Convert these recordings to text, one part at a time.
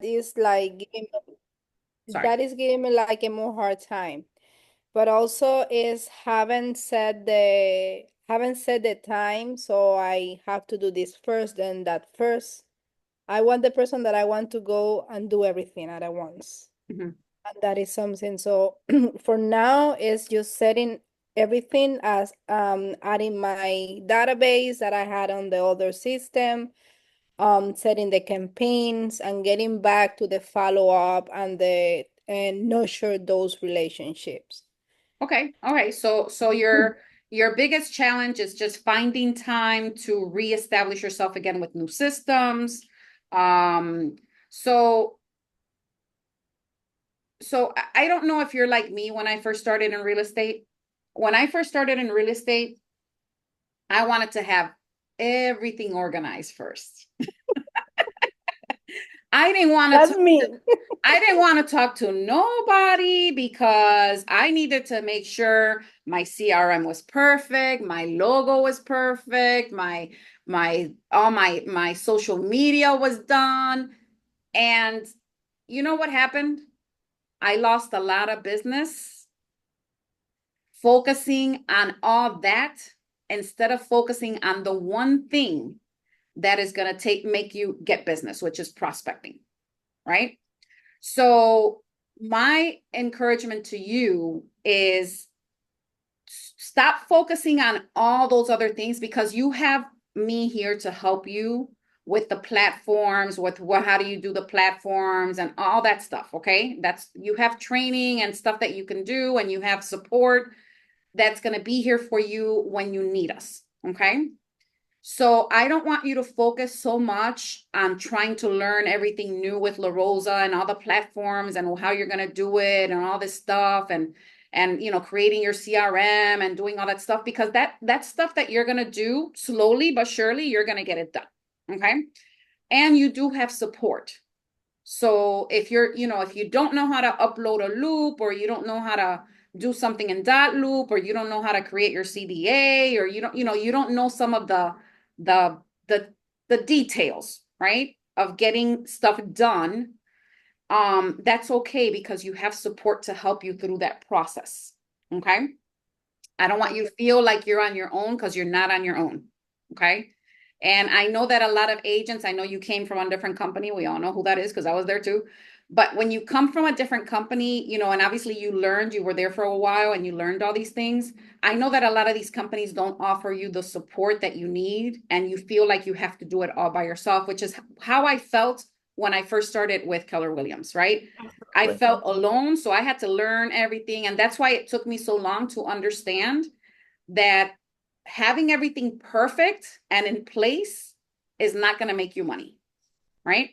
is like Sorry. that is giving me like a more hard time. But also is haven't set the time, so I have to do this first, then that first. I want the person that I want to go and do everything at once. Mhm. And that is something. So for now, it's just setting everything as adding my database that I had on the other system, setting the campaigns and getting back to the follow-up and nurture those relationships. Okay. All right. So your biggest challenge is just finding time to reestablish yourself again with new systems. Um, so I don't know if you're like me when I first started in real estate. When I first started in real estate, I wanted to have everything organized first. I didn't want to That's talk to me. I didn't want to talk to nobody because I needed to make sure my CRM was perfect, my logo was perfect, my all my social media was done. And you know what happened? I lost a lot of business focusing on all that instead of focusing on the one thing that is going to make you get business, which is prospecting, right? So my encouragement to you is stop focusing on all those other things because you have me here to help you with the platforms, with what, how do you do the platforms and all that stuff. Okay. That's, you have training and stuff that you can do, and you have support that's going to be here for you when you need us. Okay. So I don't want you to focus so much on trying to learn everything new with La Rosa and all the platforms and how you're going to do it and all this stuff and you know, creating your CRM and doing all that stuff, because that's stuff that you're going to do slowly but surely. You're going to get it done. Okay. And you do have support. So if you're, you know, if you don't know how to upload a loop, or you don't know how to do something in dot loop, or you don't know how to create your CDA, or you don't, you know, you don't know some of the the the details, right? Of getting stuff done, that's okay because you have support to help you through that process. Okay. I don't want you to feel like you're on your own, because you're not on your own. Okay. And I know that a lot of agents, I know you came from a different company. We all know who that is because I was there too. But when you come from a different company, you know, and obviously you learned, you were there for a while and you learned all these things. I know that a lot of these companies don't offer you the support that you need, and you feel like you have to do it all by yourself, which is how I felt when I first started with Keller Williams, right? I felt alone, so I had to learn everything. And that's why it took me so long to understand that having everything perfect and in place is not going to make you money, right?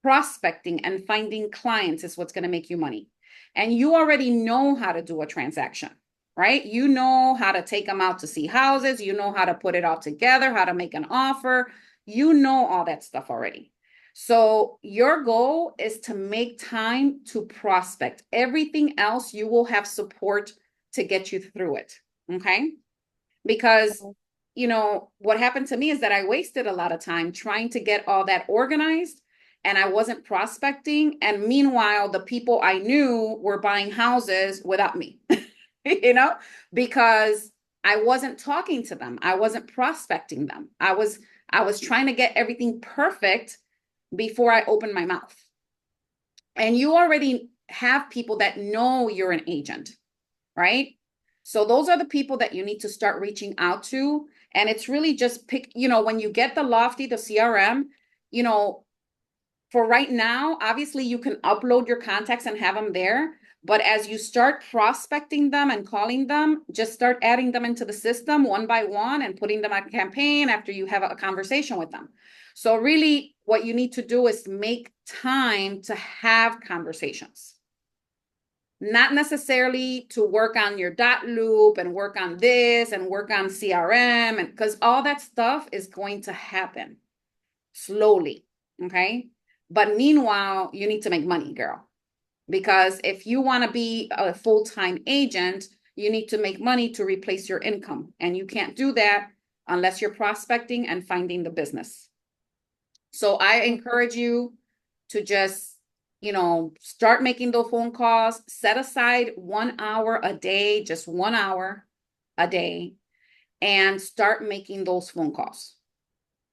Prospecting and finding clients is what's going to make you money. And you already know how to do a transaction, right? You know how to take them out to see houses. You know how to put it all together, how to make an offer. You know all that stuff already. So your goal is to make time to prospect. Everything else, you will have support to get you through it. Okay. Because, you know, what happened to me is that I wasted a lot of time trying to get all that organized, and I wasn't prospecting. And meanwhile, the people I knew were buying houses without me, you know, because I wasn't talking to them. I wasn't prospecting them. I was trying to get everything perfect before I opened my mouth. And you already have people that know you're an agent, right? So those are the people that you need to start reaching out to. And it's really just pick, you know, when you get the Lofty, the CRM, you know, for right now, obviously you can upload your contacts and have them there. But as you start prospecting them and calling them, just start adding them into the system one by one and putting them on a campaign after you have a conversation with them. So really what you need to do is make time to have conversations, not necessarily to work on your dot loop and work on this and work on CRM, and because all that stuff is going to happen slowly. Okay. But meanwhile, you need to make money, girl. Because if you want to be a full-time agent, you need to make money to replace your income. And you can't do that unless you're prospecting and finding the business. So I encourage you to just, start making those phone calls, set aside 1 hour a day, just 1 hour a day, and start making those phone calls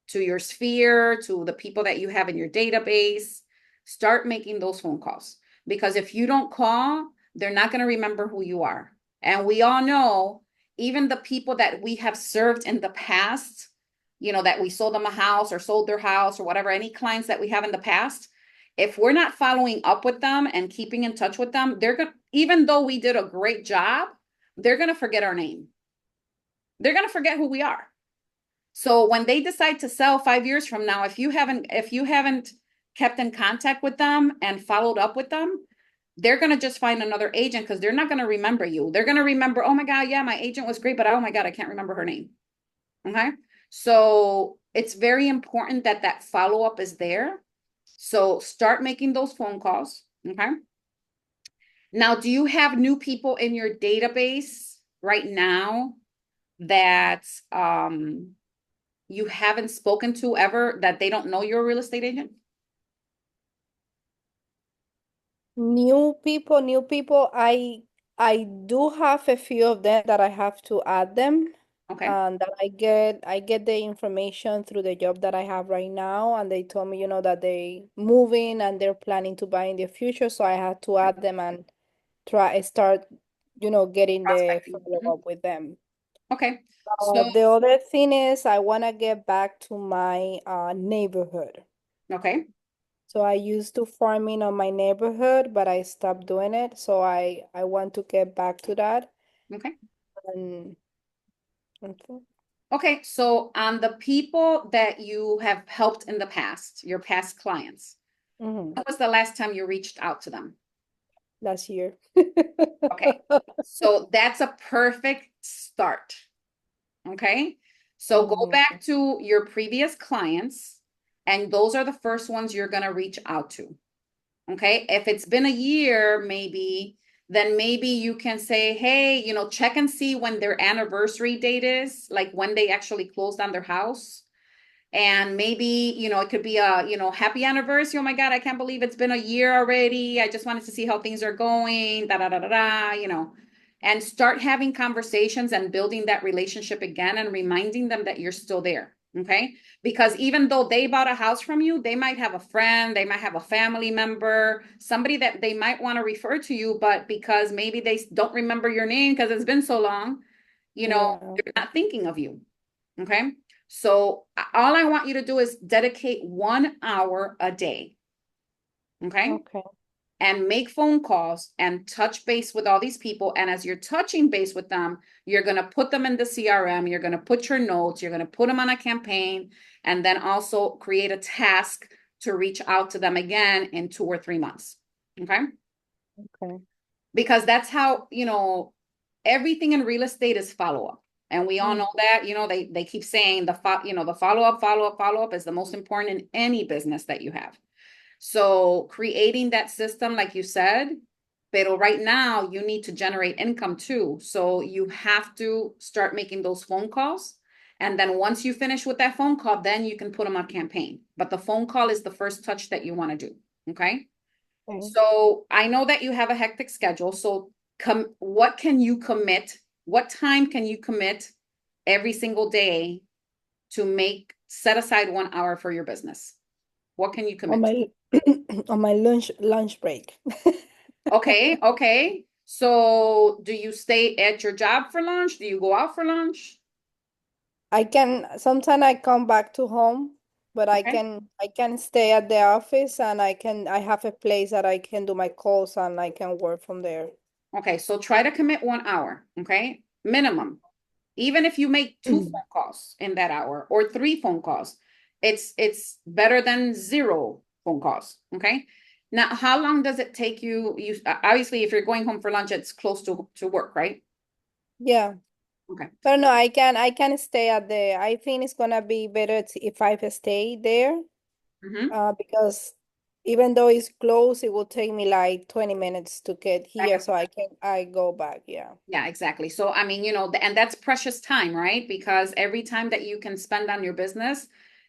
to your sphere, to the people that you have in your database. Start making those phone calls, because if you don't call, they're not going to remember who you are. And we all know, even the people that we have served in the past, that we sold them a house or sold their house or whatever, any clients that we have in the past, if we're not following up with them and keeping in touch with them, they're going to, even though we did a great job, they're going to forget our name. They're going to forget who we are. So when they decide to sell 5 years from now, if you haven't kept in contact with them and followed up with them, they're going to just find another agent, because they're not going to remember you. They're going to remember, oh my God, yeah, my agent was great, but oh my God, I can't remember her name. Okay. So it's very important that that follow-up is there. So start making those phone calls. Okay. Now, do you have new people in your database right now that you haven't spoken to ever, that they don't know you're a real estate agent? New people. I do have a few of them that I have to add them. Okay. And that I get the information through the job that I have right now, and they told me, that they moving and they're planning to buy in the future, so I had to add them and start, getting the Prospecting. Mhm. follow-up with them. Okay. So, The other thing is I want to get back to my neighborhood. okay. So I used to farming on my neighborhood, but I stopped doing it. So I want to get back to that. Okay. And okay. Okay. So on the people that you have helped in the past, your past clients, Mhm. when was the last time you reached out to them? Last year. Okay. So that's a perfect start. Okay. So go Mhm. back to your previous clients, and those are the first ones you're going to reach out to. Okay. If it's been a year, maybe, then maybe you can say, hey, check and see when their anniversary date is, like when they actually closed on their house. And maybe, it could be a, happy anniversary. Oh my God, I can't believe it's been a year already. I just wanted to see how things are going, da da da da da, and start having conversations and building that relationship again and reminding them that you're still there. Okay. Because even though they bought a house from you, they might have a friend, they might have a family member, somebody that they might want to refer to you, but because maybe they don't remember your name because it's been so long, Yeah. they're not thinking of you. Okay. So all I want you to do is dedicate 1 hour a day. Okay. Okay. And make phone calls and touch base with all these people. And as you're touching base with them, you're going to put them in the CRM. You're going to put your notes. You're going to put them on a campaign, and then also create a task to reach out to them again in 2 or 3 months. Okay. Okay. Because that's how, everything in real estate is follow-up. And we all Mm. know that, they keep saying the follow-up is the most important in any business that you have. So creating that system, like you said, but right now you need to generate income too. So you have to start making those phone calls. And then once you finish with that phone call, then you can put them on campaign. But the phone call is the first touch that you want to do. Okay. Okay. So I know that you have a hectic schedule. So what can you commit? What time can you commit every single day to set aside 1 hour for your business? What can you On commit to? my on my lunch break. Okay, okay. So do you stay at your job for lunch? Do you go out for lunch? I can sometimes I come back to home, but Okay. I can stay at the office, and I have a place that I can do my calls and I can work from there. Okay, so try to commit 1 hour, okay? Minimum. Even if you make two phone calls in that hour or three phone calls, it's better than zero phone calls, okay? Now, how long does it take you? Obviously, if you're going home for lunch, it's close to work, right? Yeah. Okay. But no, I can stay at the I think it's gonna be better if I stay there, Mm-hmm. because even though it's close, it will take me like 20 minutes to get here, so I go back, yeah. Yeah, exactly. So, I mean, and that's precious time, right? Because every time that you can spend on your business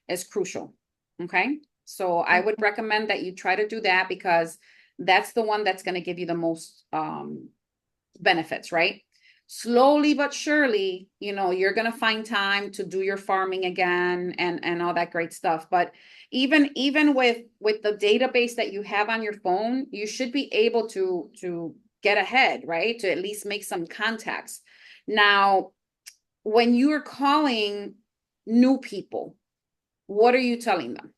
is crucial. Okay. So I would recommend that you try to do that because that's the one that's going to give you the most benefits, right? Slowly but surely, you're going to find time to do your farming again and all that great stuff. But even with the database that you have on your phone, you should be able to get ahead, right? To at least make some contacts. Now, when you are calling new people, what are you telling them?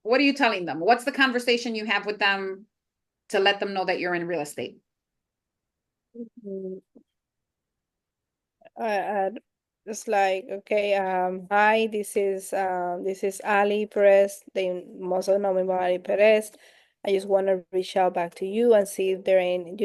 What are you telling them? What's the conversation you have with them to let them know that you're in real estate? Mm, it's like, okay, hi, this is Ali Perez. They mostly know me by Ali Perez. I just want to reach out back to you and see if they're in,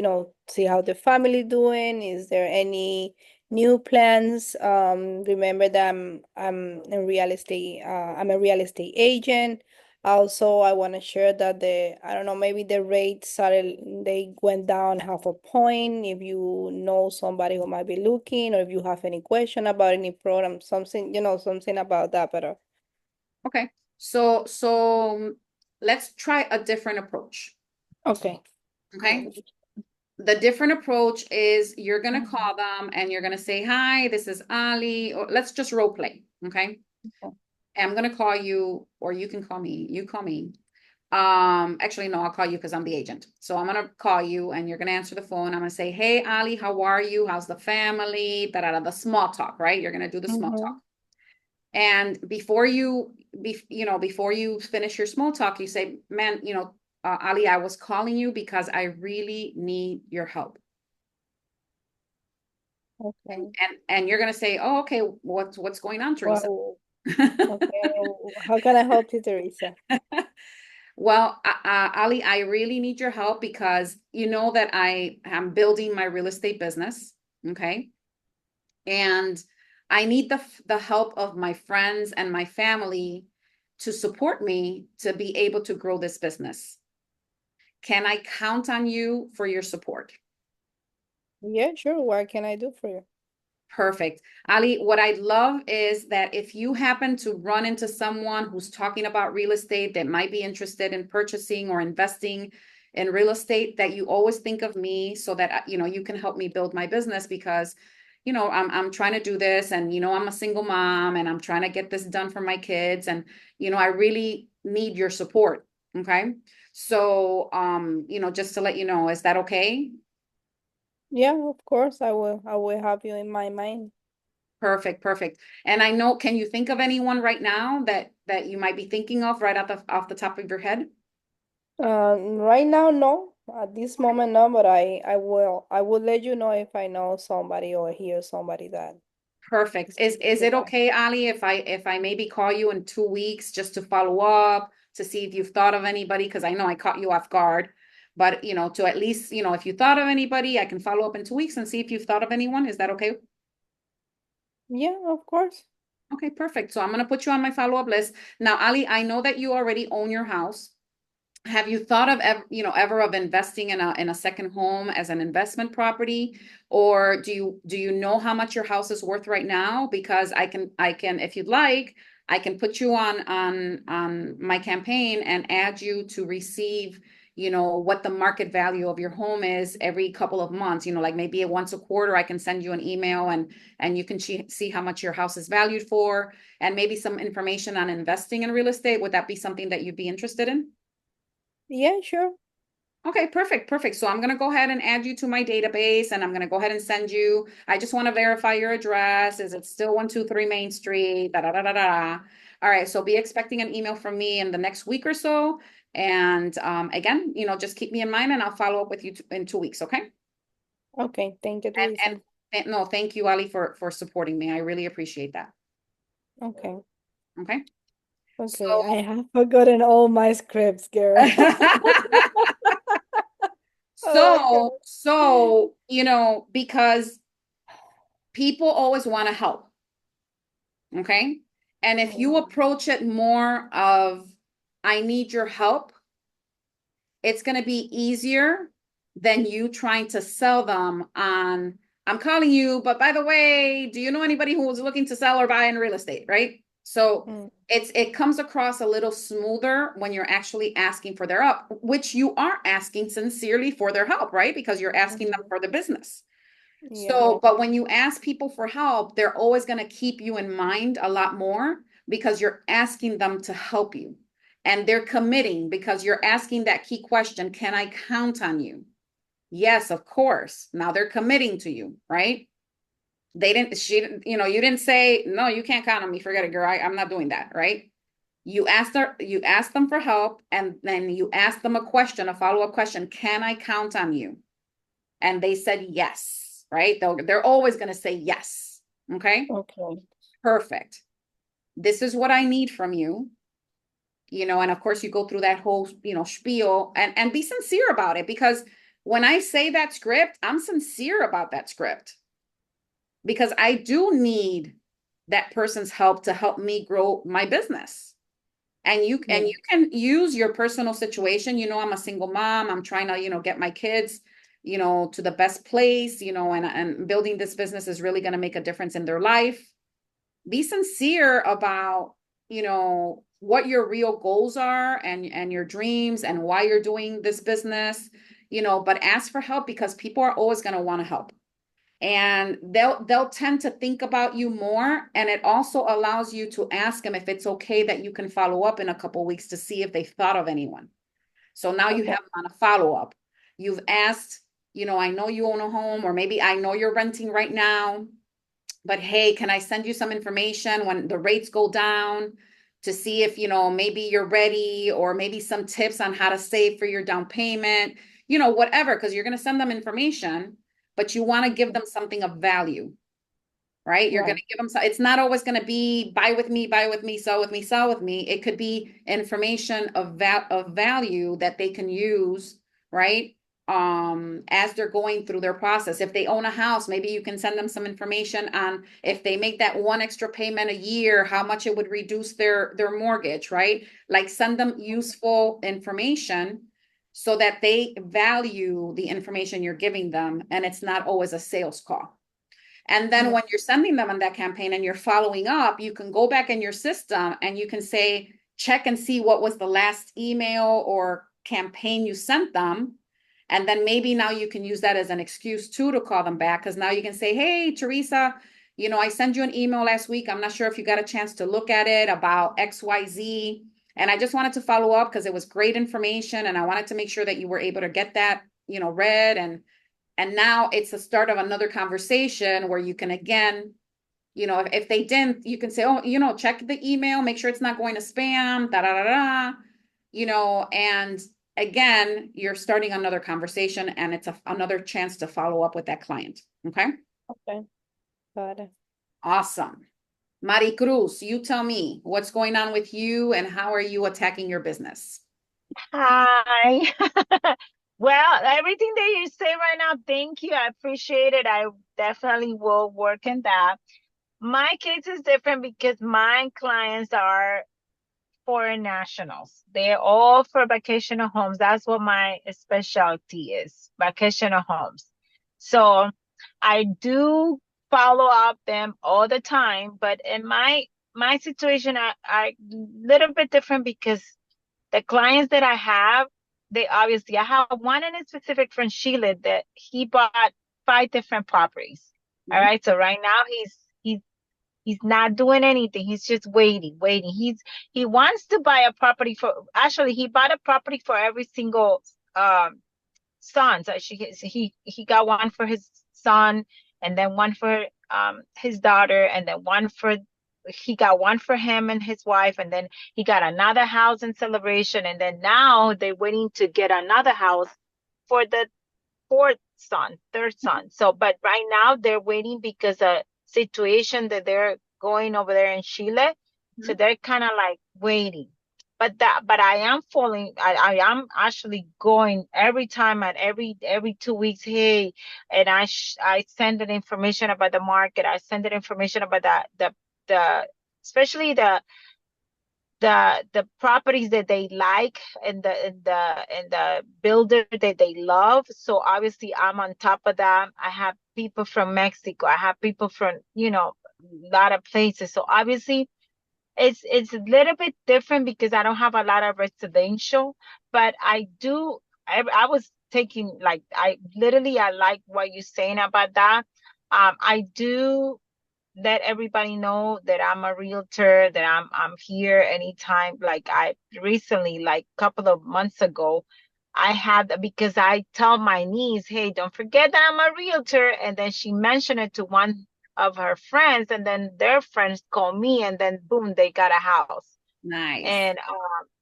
see how the family doing. Is there any new plans? Remember that I'm in real estate, I'm a real estate agent. Also, I want to share that I don't know, maybe the rates started, they went down half a point. If you know somebody who might be looking, or if you have any question about any program, something, something about that, but Okay. So let's try a different approach. okay. Okay. The different approach is you're going to call them and you're going to say, hi, this is Ali, or let's just role play. Okay. I'm going to call you, or you can call me. You call me. Actually, no, I'll call you because I'm the agent. So I'm gonna call you and you're gonna answer the phone. I'm gonna say, hey, Ali, how are you? How's the family? Da, da, da, the small talk, right? You're gonna do the small talk. Mm-hmm. And before you finish your small talk, you say, man, Ali, I was calling you because I really need your help. Okay. And you're gonna say, oh, okay, what's going on, Teresa? Wow. Okay. How can I help you, Teresa? Well, Ali, I really need your help because you know that I am building my real estate business. Okay. And I need the help of my friends and my family to support me to be able to grow this business. Can I count on you for your support? Yeah, sure. What can I do for you? Perfect. Ali, what I'd love is that if you happen to run into someone who's talking about real estate that might be interested in purchasing or investing in real estate, that you always think of me so that you can help me build my business because I'm trying to do this and I'm a single mom and I'm trying to get this done for my kids and I really need your support. Okay. So just to let you know, is that okay? Yeah, of course. I will have you in my mind. Perfect, perfect. And I know, can you think of anyone right now that you might be thinking of right off the top of your head? Right now, no. At this moment, no, but I will let you know if I know somebody or hear somebody that Perfect. is Is interested it by. okay, Ali, if I maybe call you in 2 weeks just to follow up to see if you've thought of anybody? Because I know I caught you off guard, but to at least, if you thought of anybody, I can follow up in 2 weeks and see if you've thought of anyone. Is that okay? Yeah, of course. Okay, perfect. So I'm gonna put you on my follow-up list. Now, Ali, I know that you already own your house. Have you thought of ever of investing in a second home as an investment property, or do you know how much your house is worth right now? Because I can if you'd like, I can put you on my campaign and add you to receive what the market value of your home is every couple of months. Like maybe once a quarter I can send you an email and you can see how much your house is valued for, and maybe some information on investing in real estate. Would that be something that you'd be interested in? Yeah, sure. Okay, perfect, perfect. So I'm going to go ahead and add you to my database and I'm going to go ahead and send you. I just want to verify your address. Is it still 123 Main Street? Da, da, da, da, da. All right, so be expecting an email from me in the next week or so. And again, just keep me in mind and I'll follow up with you in 2 weeks, okay? Okay, thank you, And Teresa. no, thank you, Ali, for supporting me. I really appreciate that. Okay. Okay. Okay, So I have forgotten all my scripts, girl. Okay. because people always want to help. Okay. And if you approach it more of, I need your help, it's going to be easier than you trying to sell them on I'm calling you, but by the way, do you know anybody who was looking to sell or buy in real estate, right? So Mm, it comes across a little smoother when you're actually asking for their help, which you are asking sincerely for their help, right? Because you're asking them mhm. for the business. Yeah. So, but when you ask people for help, they're always going to keep you in mind a lot more because you're asking them to help you. And they're committing because you're asking that key question, can I count on you? Yes, of course. Now they're committing to you, right? They didn't, she, you didn't say, no, you can't count on me. Forget it, girl. I'm not doing that, right? You asked them for help, and then you asked them a question, a follow-up question. Can I count on you? And they said yes, right? They're always going to say yes. Okay. Okay. Perfect. This is what I need from you. And of course you go through that whole, spiel and be sincere about it because when I say that script, I'm sincere about that script because I do need that person's help to help me grow my business. And you Yeah. can use your personal situation. I'm a single mom. I'm trying to, get my kids, to the best place, and building this business is really going to make a difference in their life. Be sincere about, what your real goals are and your dreams and why you're doing this business, but ask for help because people are always going to want to help and they'll tend to think about you more, and it also allows you to ask them if it's okay that you can follow up in a couple of weeks to see if they thought of anyone. So now you Okay. have them on a follow up. You've asked, I know you own a home, or maybe I know you're renting right now, but hey, can I send you some information when the rates go down to see if maybe you're ready, or maybe some tips on how to save for your down payment, whatever, because you're going to send them information, but you want to give them something of value, right? You're going Right. to give them, it's not always going to be buy with me, sell with me, sell with me. It could be information of value that they can use, right? As they're going through their process. If they own a house, maybe you can send them some information on if they make that one extra payment a year, how much it would reduce their mortgage, right? Like send them useful information so that they value the information you're giving them and it's not always a sales call. And then Yeah. when you're sending them on that campaign and you're following up, you can go back in your system and you can say, check and see what was the last email or campaign you sent them. And then maybe now you can use that as an excuse too to call them back. Because now you can say, hey, Teresa, I sent you an email last week. I'm not sure if you got a chance to look at it about XYZ. And I just wanted to follow up because it was great information. And I wanted to make sure that you were able to get that, read and now it's the start of another conversation where you can again, if they didn't, you can say, oh, check the email, make sure it's not going to spam, da da da da, and again, you're starting another conversation and it's another chance to follow up with that client. Okay. Okay. Got it. Awesome. Mari Cruz, you tell me what's going on with you and how are you attacking your business? Hi. Well, everything that you say right now, thank you. I appreciate it. I definitely will work in that. My case is different because my clients are foreign nationals. They're all for vacational homes. That's what my specialty is, vacational homes. So I do follow up them all the time, but in my situation, I little bit different because the clients that I have, I have one in specific from Chile that he bought 5 different properties. All Mhm. right. So right now he's not doing anything. He's just waiting. He wants to buy a property actually he bought a property for every single son. So he got one for his son, and then one for his daughter, and then he got one for him and his wife, and then he got another house in Celebration, and then now they're waiting to get another house for the third son. So, but right now they're waiting because a situation that they're going over there in Chile. So they're kind of like waiting. But I am following. I am actually going every time at every 2 weeks. Hey, and I send an information about the market. I send an information about the especially the properties that they like and the builder that they love. So obviously I'm on top of that. I have people from Mexico. I have people from, a lot of places. So obviously it's a little bit different because I don't have a lot of residential, but I was taking like I like what you're saying about that. I do let everybody know that I'm a realtor, that I'm here anytime. Like I recently, like a couple of months ago, because I tell my niece, hey, don't forget that I'm a realtor. And then she mentioned it to one of her friends, and then their friends call me, and then boom, they got a house. Nice. And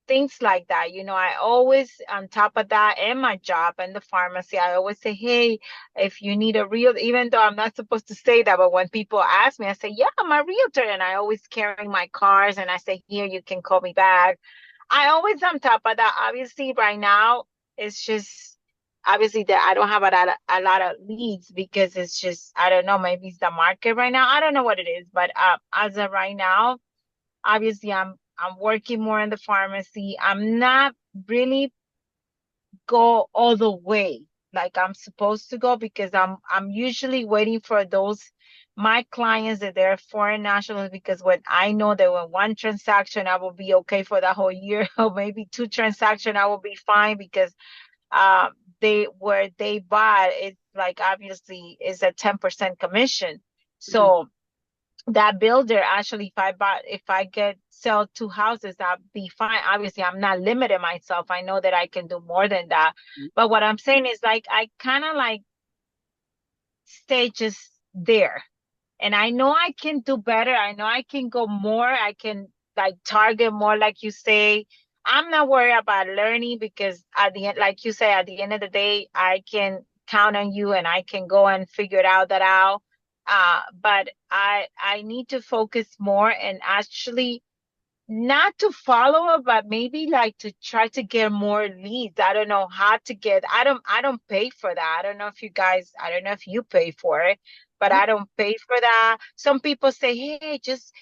things like that. I always on top of that, and my job and the pharmacy, I always say, hey, if you need a real, even though I'm not supposed to say that, but when people ask me, I say, yeah, I'm a realtor, and I always carry my cars, and I say, here, you can call me back. I always on top of that. Obviously right now it's just obviously that I don't have a lot of leads because it's just, I don't know, maybe it's the market right now, I don't know what it is, but as of right now, obviously I'm working more in the pharmacy. I'm not really go all the way like I'm supposed to go because I'm usually waiting for those my clients that they're foreign nationals, because when I know that when one transaction I will be okay for the whole year, or maybe two transactions I will be fine, because they where they bought it's like obviously is a 10% commission. Mhm. So that builder, actually, if I get sell two houses, I'll be fine. Obviously I'm not limiting myself, I know that I can do more than that. But what I'm saying is, like, I kind of like stay just there, and I know I can do better. I know I can go more. I can like target more, like you say. I'm not worried about learning because at the end, like you say, at the end of the day, I can count on you and I can go and figure it out. But I need to focus more and actually not to follow up, but maybe like to try to get more leads. I don't know how to get, I don't pay for that. I don't know if you pay for it, but I don't pay for that. Some people say, hey, just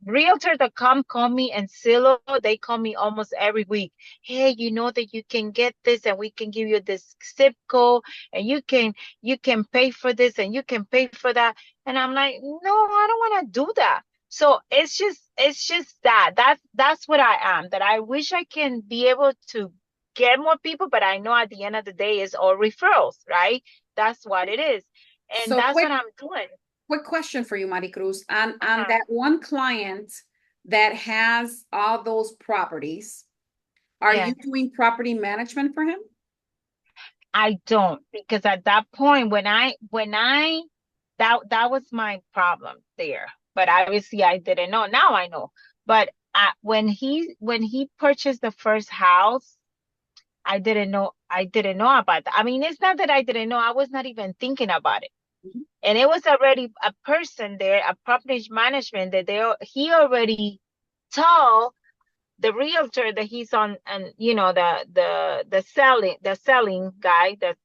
realtor.com call me, and Zillow, they call me almost every week. Hey, you know that you can get this and we can give you this zip code, and you can pay for this and you can pay for that. And I'm like, no, I don't want to do that. So it's just that's what I am. That I wish I can be able to get more people, but I know at the end of the day it's all referrals, right? That's what it is. And So that's what I'm doing. quick question for you, Maricruz. On Uh-huh. that one client that has all those properties, are Yeah. you doing property management for him? I don't, because at that point when I that was my problem there. But obviously I didn't know. Now I know. But when he purchased the first house, I didn't know about that. I mean, it's not that I didn't know. I was not even thinking about it. Mhm. And it was already a person there, a property management, that he already told the realtor that he's on, and the selling guy, the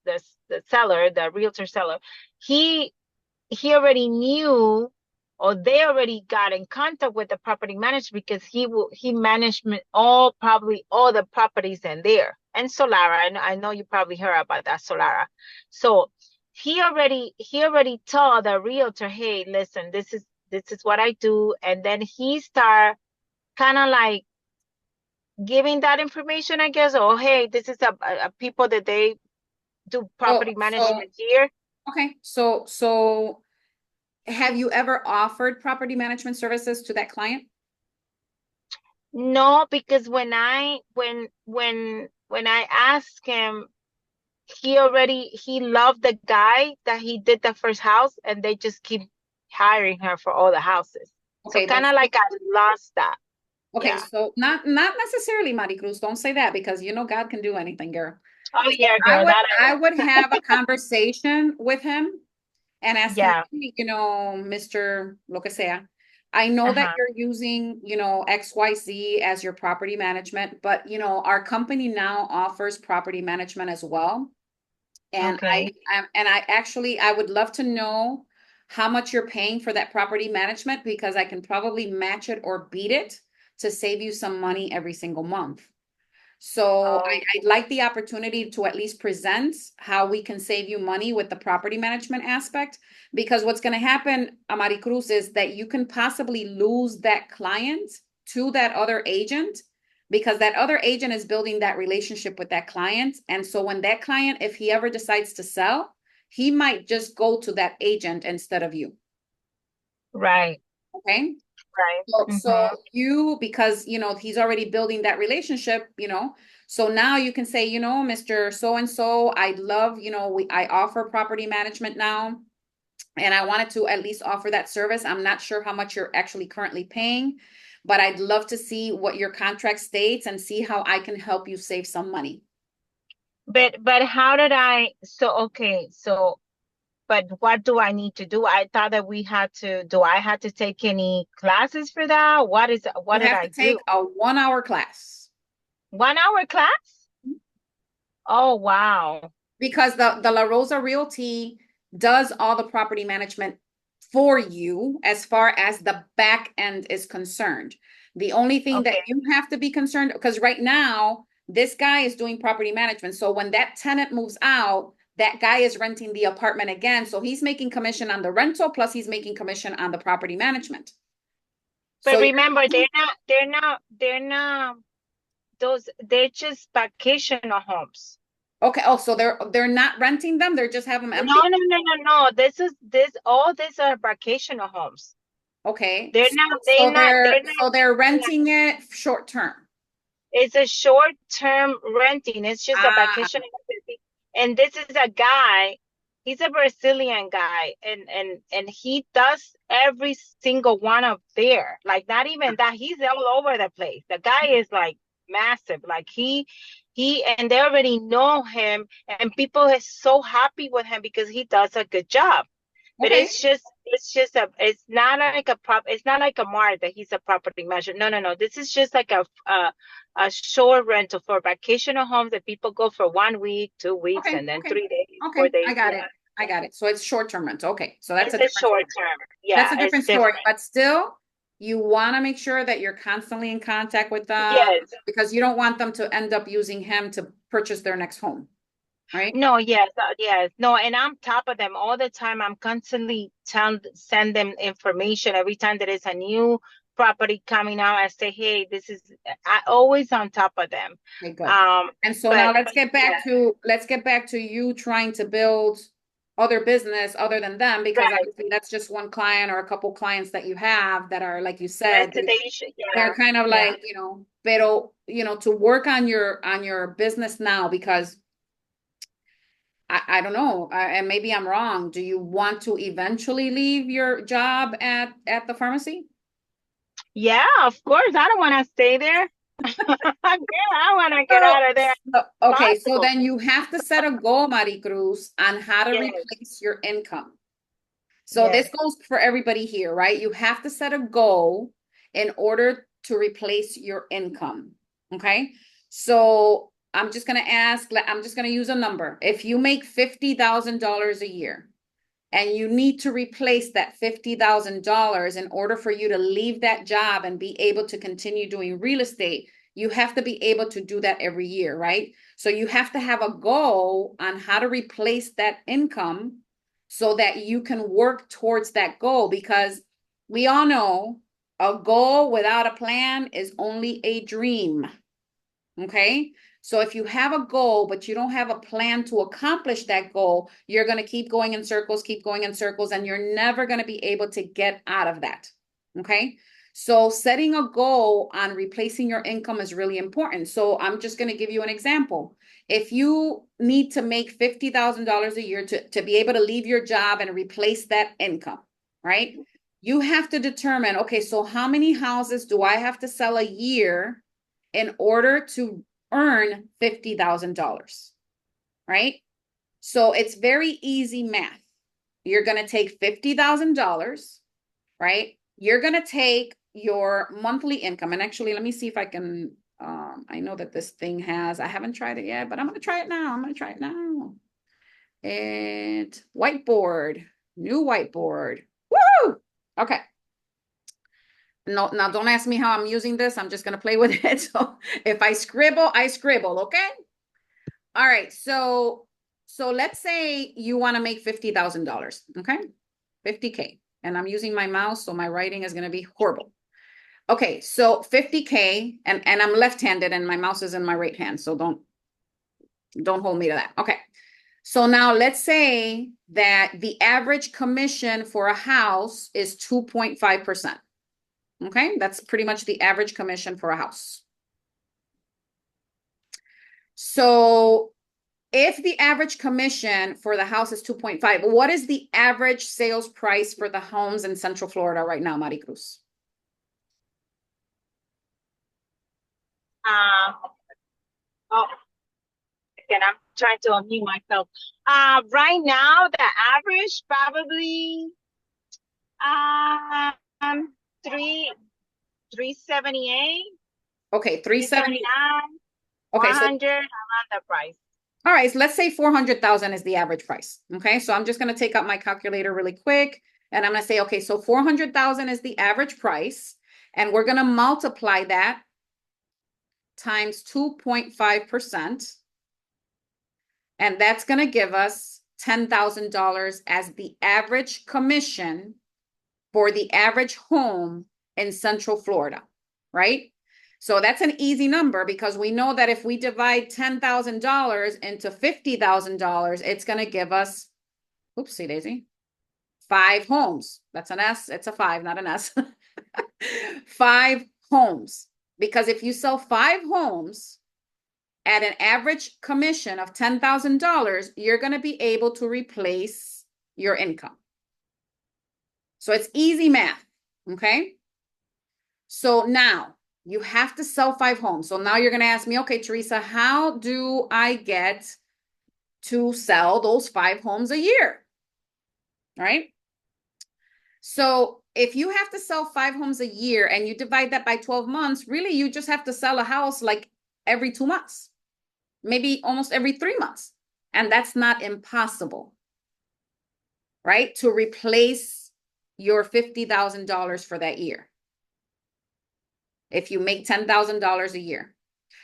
seller, the realtor seller, he he already knew, or they already got in contact with the property manager, because he managed probably all the properties in there, and Solara. I know you probably heard about that, Solara. So he already told the realtor, hey, listen, this is what I do. And then he start kind of like giving that information, I guess. Oh, hey, this is a people that they do So, property so management here. okay. So have you ever offered property management services to that client? No, because when I asked him, he loved the guy that he did the first house, and they just keep hiring her for all the houses. So Okay, kind but of like I lost that. okay, Yeah. so not necessarily, Maricruz. Don't say that, because you know God can do anything, girl. Oh So yeah, I girl, would that I I know. would have a conversation with him and ask him, Yeah. "Hey, Mr. Lo que sea, I know that Uh-huh. you're using, XYZ as your property management, but our company now offers property management as well. And Okay. I would love to know how much you're paying for that property management, because I can probably match it or beat it. to save you some money every single month. So I'd like the opportunity to at least present how we can save you money with the property management aspect, because what's going to happen, Amari Cruz, is that you can possibly lose that client to that other agent, because that other agent is building that relationship with that client. And so when that client, if he ever decides to sell, he might just go to that agent instead of you. Right. Okay. Right. So you, because, you know, he's already building that relationship, you know, so now you can say, you know, Mr. So-and-so, I'd love, you know, I offer property management now, and I wanted to at least offer that service. I'm not sure how much you're actually currently paying, but I'd love to see what your contract states and see how I can help you save some money. But how did but what do I need to do? I thought that do I have to take any classes for that? What did I do? Take a 1-hour class. 1 hour class? Oh, wow. Because the La Rosa Realty does all the property management for you as far as the back end is concerned. The only thing that you have to be concerned, because right now, this guy is doing property management. So when that tenant moves out, that guy is renting the apartment again. So he's making commission on the rental, plus he's making commission on the property management. But remember, they're just vacational homes. Okay. Oh, so they're not renting them. They're just having them empty. No. All these are vacational homes. Okay. They're renting it short term. It's a short-term renting. It's just a vacation. And this is a guy, he's a Brazilian guy, and he does every single one of there. Like, not even that, he's all over the place. The guy is like massive. Like and they already know him, and people are so happy with him because he does a good job. But it's not like a Mart that he's a property manager. No. This is just like a short rental for vacational homes that people go for 1 week, 2 weeks, and then 3 days, 4 days. I got it. So it's short-term rental. Okay. So that's a short term. Yeah. That's a different story. But still, you want to make sure that you're constantly in contact with them. Yes. Because you don't want them to end up using him to purchase their next home. Right? No, yes. No, and I'm top of them all the time. I'm constantly send them information every time there is a new property coming out. I say, hey, I always on top of them. Okay, good. And so now let's get back to you trying to build other business other than them, because obviously that's just one client or a couple clients that you have that are, like you said, they're kind of like, you know, pero, you know, to work on your business now, because I don't know, and maybe I'm wrong. Do you want to eventually leave your job at the pharmacy? Yeah, of course. I don't want to stay there. I want to get out of there. Okay, so then you have to set a goal, Maricruz, on how to replace your income. So this goes for everybody here, right? You have to set a goal in order to replace your income. Okay, so I'm just going to use a number. If you make $50,000 a year and you need to replace that $50,000 in order for you to leave that job and be able to continue doing real estate, you have to be able to do that every year, right? So you have to have a goal on how to replace that income so that you can work towards that goal, because we all know a goal without a plan is only a dream. Okay? So if you have a goal, but you don't have a plan to accomplish that goal, you're going to keep going in circles, and you're never going to be able to get out of that. Okay? So setting a goal on replacing your income is really important. So I'm just going to give you an example. If you need to make $50,000 a year to be able to leave your job and replace that income, right? You have to determine, okay, so how many houses do I have to sell a year in order to earn $50,000, right? So it's very easy math. You're going to take $50,000, right? You're going to take your monthly income. And actually, let me see if I can, I know that this thing I haven't tried it yet, but I'm going to try it now. Whiteboard, new whiteboard. Woo! Okay. No, now don't ask me how I'm using this. I'm just going to play with it. So if I scribble, I scribble. Okay. All right. So let's say you want to make $50,000. Okay. 50K. And I'm using my mouse, so my writing is going to be horrible. Okay. So 50K, and I'm left-handed and my mouse is in my right hand. So don't hold me to that. Okay. So now let's say that the average commission for a house is 2.5%. Okay, that's pretty much the average commission for a house. So if the average commission for the house is 2.5, what is the average sales price for the homes in Central Florida right now, Maricruz? Oh, again, I'm trying to unmute myself. Right now, the average probably three 378. Okay, 370. 379. Okay, 100 around the price. All right, so let's say 400,000 is the average price. Okay, so I'm just going to take out my calculator really quick, and I'm going to say, okay, so 400,000 is the average price, and we're going to multiply that times 2.5%. And that's going to give us $10,000 as the average commission for the average home in Central Florida, right? So that's an easy number because we know that if we divide $10,000 into $50,000, it's going to give us, oopsie daisy, 5 homes. That's an S. It's a 5, not an S. 5 homes. Because if you sell 5 homes at an average commission of $10,000, you're going to be able to replace your income. So it's easy math, okay? So now you have to sell 5 homes. So now you're going to ask me, okay, Teresa, how do I get to sell those 5 homes a year? Right? So if you have to sell 5 homes a year and you divide that by 12 months, really you just have to sell a house like every 2 months. Maybe almost every 3 months. And that's not impossible, right? To replace your $50,000 for that year. If you make $10,000 a year.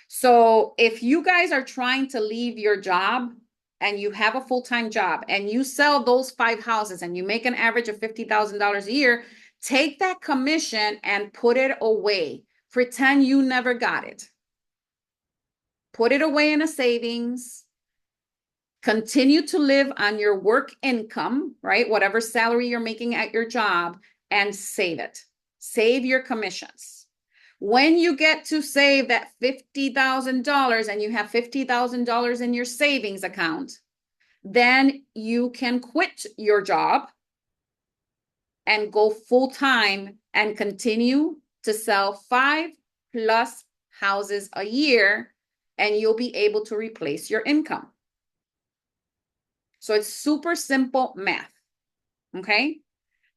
So if you guys are trying to leave your job and you have a full-time job and you sell those 5 houses and you make an average of $50,000 a year, take that commission and put it away. Pretend you never got it. Put it away in a savings. Continue to live on your work income, right? Whatever salary you're making at your job, and save it. Save your commissions. When you get to save that $50,000 and you have $50,000 in your savings account, then you can quit your job and go full-time and continue to sell 5+ houses a year, and you'll be able to replace your income. So it's super simple math, okay?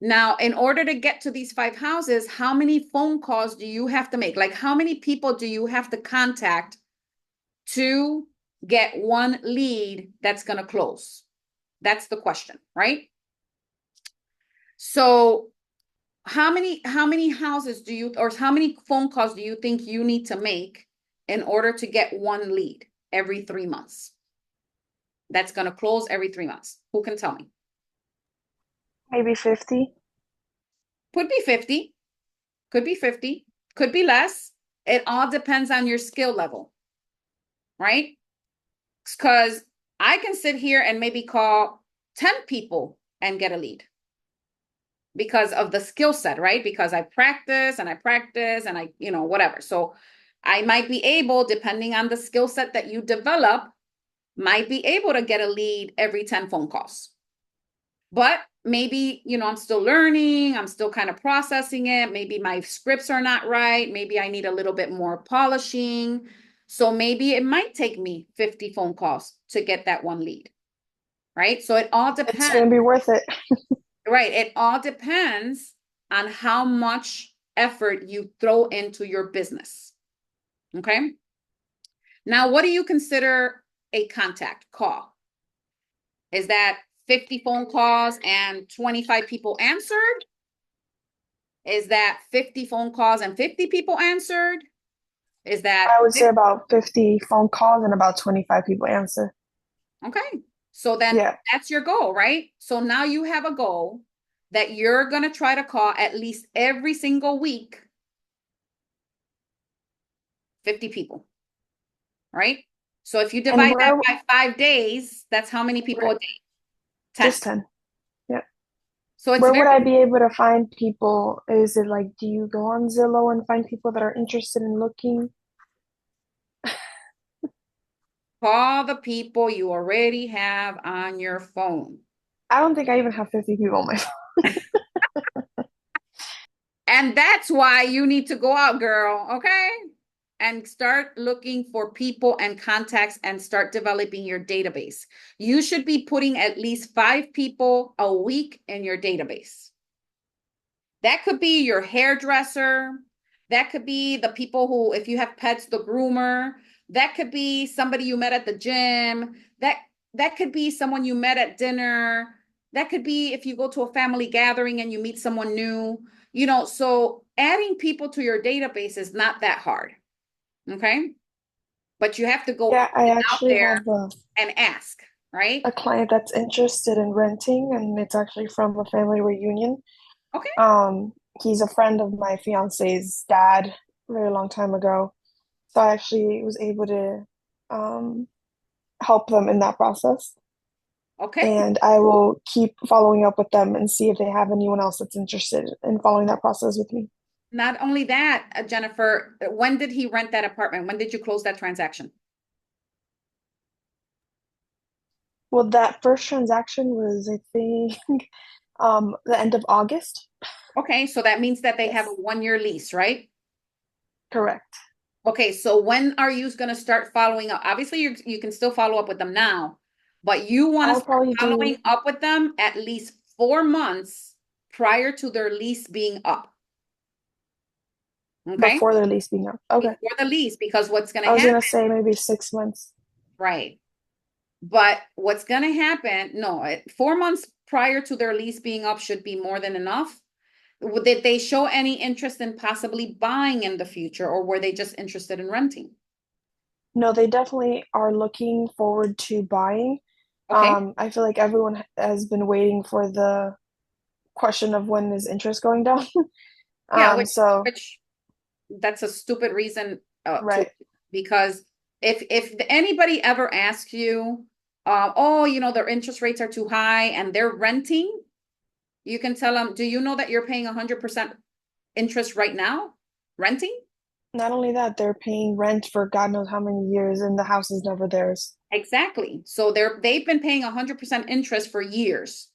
Now, in order to get to these 5 houses, how many phone calls do you have to make? Like, how many people do you have to contact to get one lead that's going to close? That's the question, right? So how many houses do you, or how many phone calls do you think you need to make in order to get one lead every 3 months? That's going to close every 3 months. Who can tell me? Maybe 50. Could be 50. Could be 50. Could be less. It all depends on your skill level, right? Because I can sit here and maybe call 10 people and get a lead because of the skill set, right? Because I practice and I, whatever. So I might be able, depending on the skill set that you develop, might be able to get a lead every 10 phone calls. But maybe, I'm still learning. I'm still kind of processing it. Maybe my scripts are not right. Maybe I need a little bit more polishing. So maybe it might take me 50 phone calls to get that one lead, right? So it all depends. It's going to be worth it. Right. It all depends on how much effort you throw into your business. Okay. Now, what do you consider a contact call? Is that 50 phone calls and 25 people answered? Is that 50 phone calls and 50 people answered? Is that I would say about 50 phone calls and about 25 people answer. okay? So then Yeah. that's your goal, right? So now you have a goal that you're going to try to call at least every single week 50 people, right? So if you And divide that by 5 days, that's how many people a right, day? 10. just 10. Yeah. So it's Where would very I be able to find people? Is it like, do you go on Zillow and find people that are interested in looking? call the people you already have on your phone. I don't think I even have 50 people on my phone. And that's why you need to go out, girl, okay? And start looking for people and contacts and start developing your database. You should be putting at least 5 people a week in your database. That could be your hairdresser. That could be the people who, if you have pets, the groomer. That could be somebody you met at the gym. That could be someone you met at dinner. That could be if you go to a family gathering and you meet someone new. So adding people to your database is not that hard. Okay. But you have to go Yeah, I out actually there have and ask, right? a client that's interested in renting, and it's actually from a family reunion. Okay. Um, he's a friend of my fiance's dad a very long time ago. So I actually was able to um, help them in that process. Okay. And I will keep following up with them and see if they have anyone else that's interested in following that process with me. Not only that, Jennifer, when did he rent that apartment? When did you close that transaction? Well, that first transaction was, I think, the end of August. Okay, so that means that they have a Yes, 1-year lease, right? correct. Okay, so when are you going to start following up? Obviously, you can still follow up with them now, but you want to I'll start probably following do up with them at least 4 months prior to their lease being up. Okay, before their lease being up. Okay. before the lease, because what's going I to was gonna happen, say maybe 6 months. right? But what's going to happen, no, 4 months prior to their lease being up should be more than enough. Did they show any interest in possibly buying in the future, or were they just interested in renting? No, they definitely are looking forward to buying. Okay. I feel like everyone has been waiting for the question of when is interest going down. Yeah, So which that's a stupid reason to right. because if anybody ever asks you, oh, their interest rates are too high and they're renting, you can tell them, do you know that you're paying 100% interest right now, renting? Not only that, they're paying rent for God knows how many years, and the house is never theirs. Exactly. So they've been paying 100% interest for years,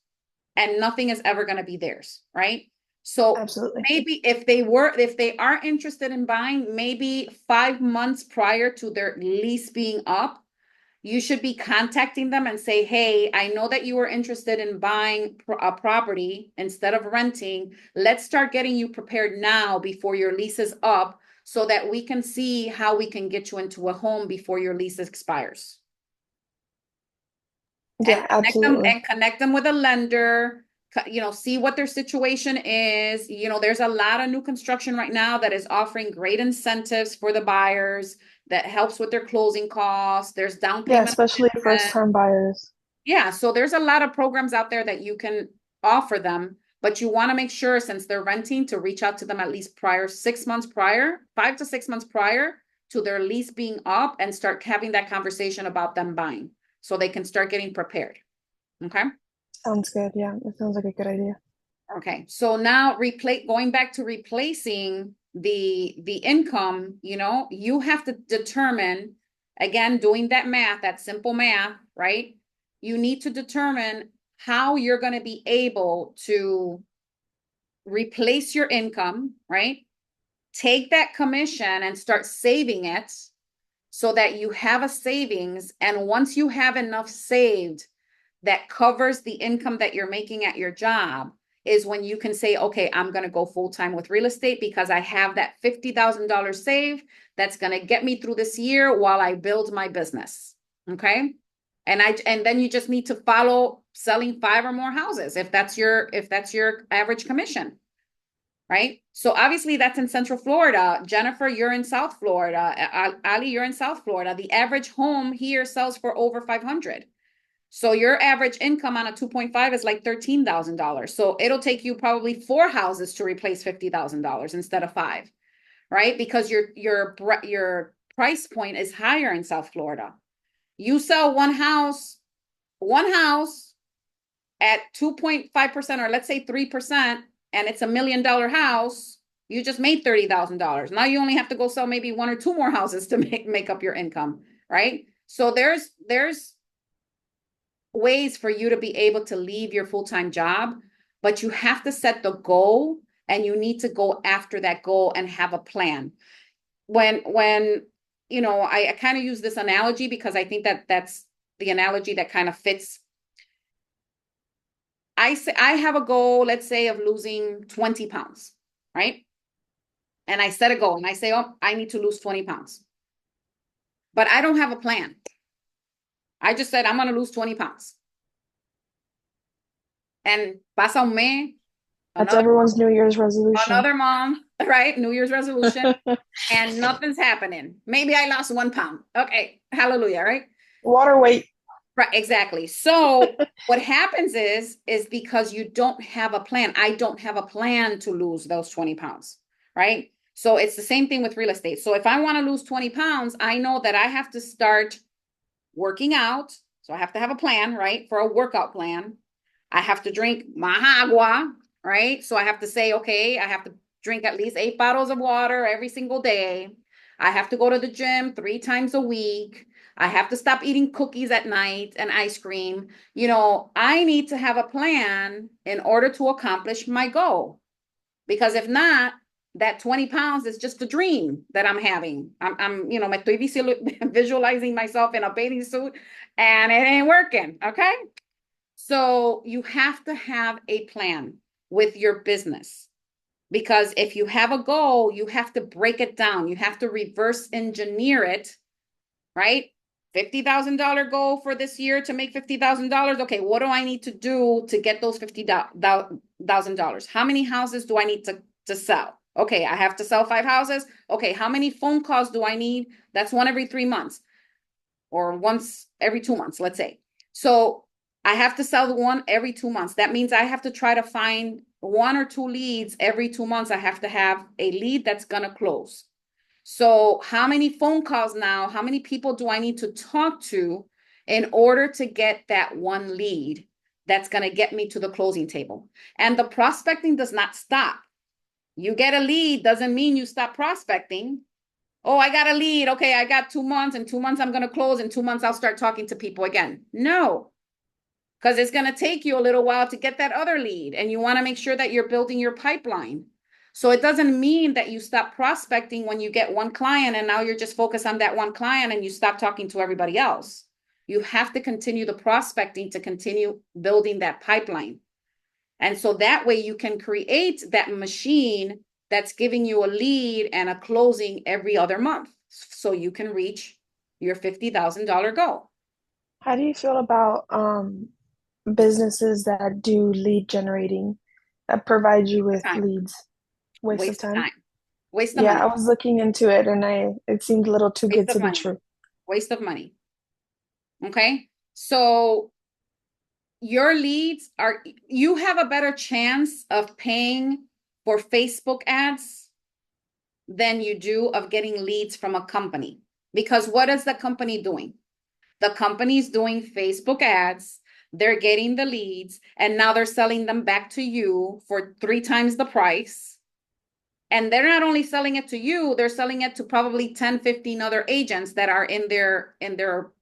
and nothing is ever going to be theirs, right? So Absolutely. maybe if they are interested in buying, maybe 5 months prior to their lease being up, you should be contacting them and say, hey, I know that you were interested in buying a property instead of renting. Let's start getting you prepared now before your lease is up so that we can see how we can get you into a home before your lease expires. Yeah, absolutely. And connect them with a lender, see what their situation is. There's a lot of new construction right now that is offering great incentives for the buyers that helps with their closing costs. There's down Yeah, payment especially assistance. first-time buyers. Yeah, so there's a lot of programs out there that you can offer them, but you want to make sure since they're renting to reach out to them at least 6 months prior, 5 to 6 months prior to their lease being up and start having that conversation about them buying so they can start getting prepared. Okay. Sounds good. Yeah, it sounds like a good idea. Okay. So now going back to replacing the income, you have to determine, again, doing that math, that simple math, right? You need to determine how you're going to be able to replace your income, right? Take that commission and start saving it so that you have a savings. And once you have enough saved that covers the income that you're making at your job, is when you can say, okay, I'm going to go full time with real estate because I have that $50,000 saved that's going to get me through this year while I build my business. Okay. And then you just need to follow selling 5 or more houses if that's your average commission. right? So obviously that's in Central Florida. Jennifer, you're in South Florida. Ali, you're in South Florida. The average home here sells for over 500. So your average income on a 2.5 is like $13,000. So it'll take you probably 4 houses to replace $50,000 instead of 5, right? Because your price point is higher in South Florida. You sell one house at 2.5%, or let's say 3%, and it's $1 million house, you just made $30,000. Now you only have to go sell maybe 1 or 2 more houses to make up your income, right? So there's ways for you to be able to leave your full-time job, but you have to set the goal, and you need to go after that goal and have a plan. When I kind of use this analogy because I think that's the analogy that kind of fits. I say I have a goal, let's say, of losing 20 pounds, right? And I set a goal and I say, oh, I need to lose 20 pounds. But I don't have a plan. I just said, I'm going to lose 20 pounds. And pasa un mes. That's everyone's New Year's resolution. Another month, right? New Year's resolution. And nothing's happening. Maybe I lost 1 pound. Okay. Hallelujah, right? Water weight. Right, exactly. So what happens is because you don't have a plan. I don't have a plan to lose those 20 pounds, right? So it's the same thing with real estate. So if I want to lose 20 pounds, I know that I have to start working out. So I have to have a plan, right? For a workout plan. I have to drink agua, right? So I have to say, okay, I have to drink at least 8 bottles of water every single day. I have to go to the gym 3 times a week. I have to stop eating cookies at night and ice cream. I need to have a plan in order to accomplish my goal. Because if not, that 20 pounds is just a dream that I'm having. I'm me estoy visualizing myself in a bathing suit and it ain't working, okay? So you have to have a plan with your business. Because if you have a goal, you have to break it down. You have to reverse engineer it, right? $50,000 goal for this year to make $50,000. Okay, what do I need to do to get those $50,000? How many houses do I need to sell? Okay, I have to sell 5 houses. Okay, how many phone calls do I need? That's 1 every 3 months or once every 2 months, let's say. So I have to sell 1 every 2 months. That means I have to try to find 1 or 2 leads every 2 months. I have to have a lead that's going to close. So how many phone calls now, how many people do I need to talk to in order to get that 1 lead that's going to get me to the closing table? And the prospecting does not stop. You get a lead doesn't mean you stop prospecting. Oh, I got a lead. Okay, I got 2 months. In 2 months, I'm going to close. In 2 months, I'll start talking to people again. No, because it's going to take you a little while to get that other lead. And you want to make sure that you're building your pipeline. So it doesn't mean that you stop prospecting when you get 1 client and now you're just focused on that 1 client and you stop talking to everybody else. You have to continue the prospecting to continue building that pipeline. And so that way you can create that machine that's giving you a lead and a closing every other month. So you can reach your $50,000 goal. How do you feel about businesses that do lead generating, that provide you with leads? Waste of time. Waste of money. money. I was looking into it and it seemed a little too good to be true. Waste of money. Okay. So your leads you have a better chance of paying for Facebook ads than you do of getting leads from a company. Because what is the company doing? The company's doing Facebook ads. They're getting the leads and now they're selling them back to you for 3 times the price. And they're not only selling it to you, they're selling it to probably 10, 15 other agents that are in their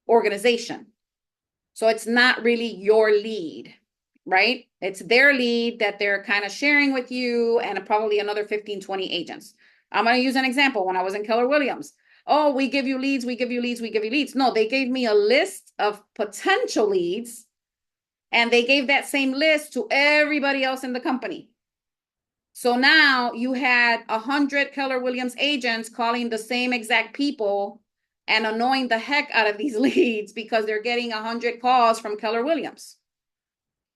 organization. So it's not really your lead, right? It's their lead that they're kind of sharing with you and probably another 15, 20 agents. I'm going to use an example. When I was in Keller Williams, oh, we give you leads, we give you leads, we give you leads. No, they gave me a list of potential leads and they gave that same list to everybody else in the company. So now you had 100 Keller Williams agents calling the same exact people and annoying the heck out of these leads because they're getting 100 calls from Keller Williams,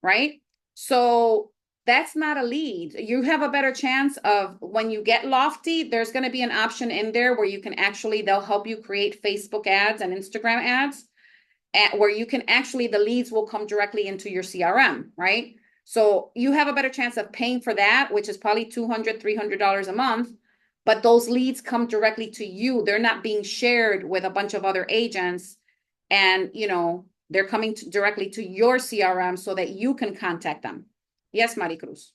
right? So that's not a lead. You have a better chance of when you get Lofty, there's going to be an option in there where you can actually, they'll help you create Facebook ads and Instagram ads where you can actually, the leads will come directly into your CRM, right? So you have a better chance of paying for that, which is probably $200, $300 a month. But those leads come directly to you. They're not being shared with a bunch of other agents. And, you know, they're coming directly to your CRM so that you can contact them. Yes, Maricruz.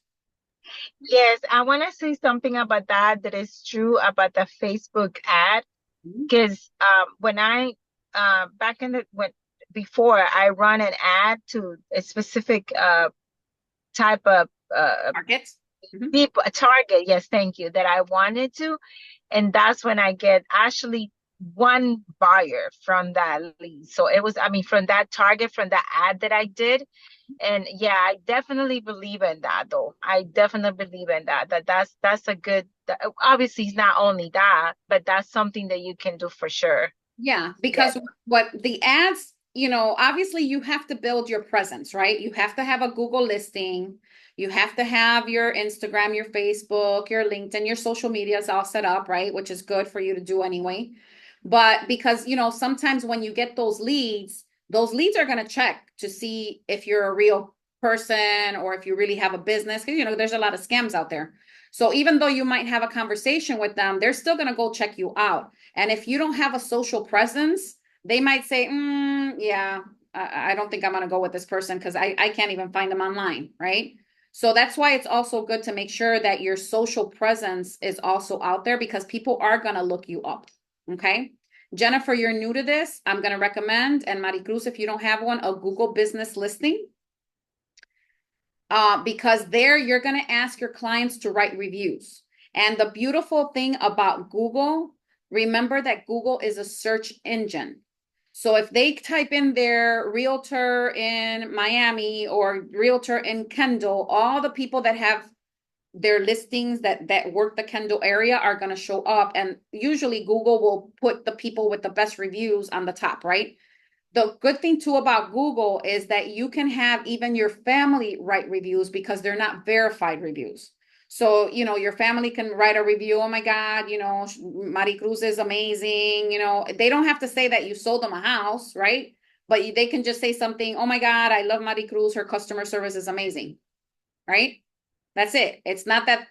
Yes, I want to say something about that is true about the Facebook ad. Mhm. Because when I back in the before I run an ad to a specific type of Market. Mhm. people, a target, yes, thank you, that I wanted to, and that's when I get actually one buyer from that lead. So it was, I mean, from that target, from that ad that I did. And yeah, I definitely believe in that though. I definitely believe in that. That's a good, obviously it's not only that, but that's something that you can do for sure. Yeah, because what the ads, you know, obviously you have to build your presence, right? You have to have a Google listing. You have to have your Instagram, your Facebook, your LinkedIn, your social media is all set up, right? Which is good for you to do anyway. But because, you know, sometimes when you get those leads are going to check to see if you're a real person or if you really have a business. Because, you know, there's a lot of scams out there. So even though you might have a conversation with them, they're still going to go check you out. And if you don't have a social presence, they might say, yeah, I don't think I'm going to go with this person because I can't even find them online, right? So that's why it's also good to make sure that your social presence is also out there because people are going to look you up, okay? Jennifer, you're new to this. I'm going to recommend, and Maricruz, if you don't have one, a Google business listing. Because there you're going to ask your clients to write reviews. And the beautiful thing about Google, remember that Google is a search engine. So if they type in their realtor in Miami or realtor in Kendall, all the people that have their listings that work the Kendall area are going to show up. And usually Google will put the people with the best reviews on the top, right? The good thing too about Google is that you can have even your family write reviews because they're not verified reviews. So, you know, your family can write a review. Oh my God, you know, Maricruz is amazing. You know, they don't have to say that you sold them a house, right? But they can just say something. Oh my God, I love Maricruz. Her customer service is amazing, right? That's it. It's not that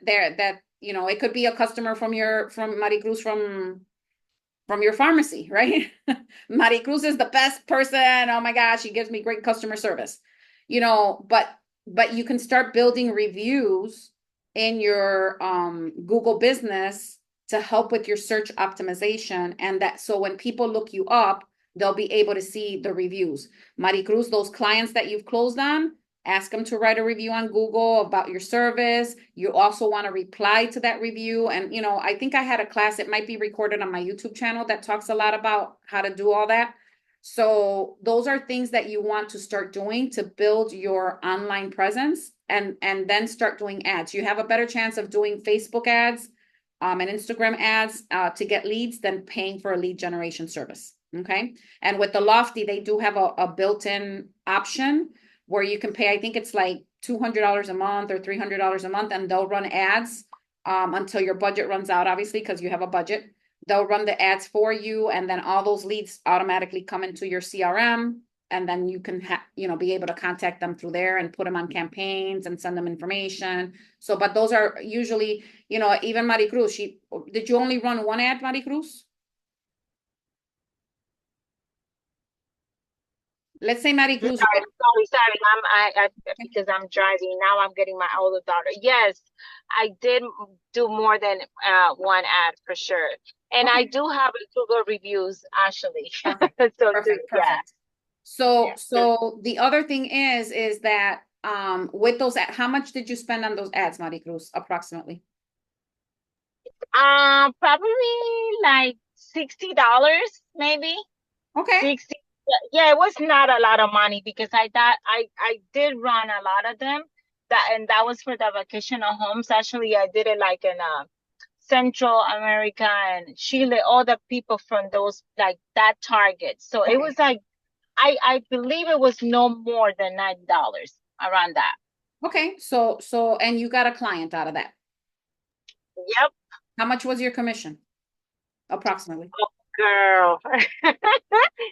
you know, it could be a customer from Maricruz from your pharmacy, right? Maricruz is the best person. Oh my gosh, she gives me great customer service. You know, but you can start building reviews in your Google business to help with your search optimization. And that so when people look you up, they'll be able to see the reviews. Maricruz, those clients that you've closed on, ask them to write a review on Google about your service. You also want to reply to that review. And, you know, I think I had a class, it might be recorded on my YouTube channel that talks a lot about how to do all that. So those are things that you want to start doing to build your online presence and then start doing ads. You have a better chance of doing Facebook ads and Instagram ads to get leads than paying for a lead generation service. Okay. And with the Lofty, they do have a built-in option where you can pay, I think it's like $200 a month or $300 a month, and they'll run ads until your budget runs out, obviously, because you have a budget. They'll run the ads for you, and then all those leads automatically come into your CRM, and then you can be able to contact them through there and put them on campaigns and send them information. So, but those are usually, you know, even Maricruz, did you only run one ad, Maricruz? Let's say Maricruz. Sorry. I because I'm driving now. I'm getting my older daughter. Yes, I did do more than one ad for sure, and Okay. I do have a Google reviews actually. Perfect. So Perfect. yeah. So the other thing is that with those how much did you spend on those ads, Maricruz, approximately? Probably like $60 maybe. Okay. 60. Yeah, it was not a lot of money because I did run a lot of them. That was for the vacational homes. Actually, I did it like in Central America and Chile, all the people from those like that target. So it was like I believe it was no more than $90 around that. Okay, so and you got a client out of that. Yep, How much was your commission? Approximately. girl. It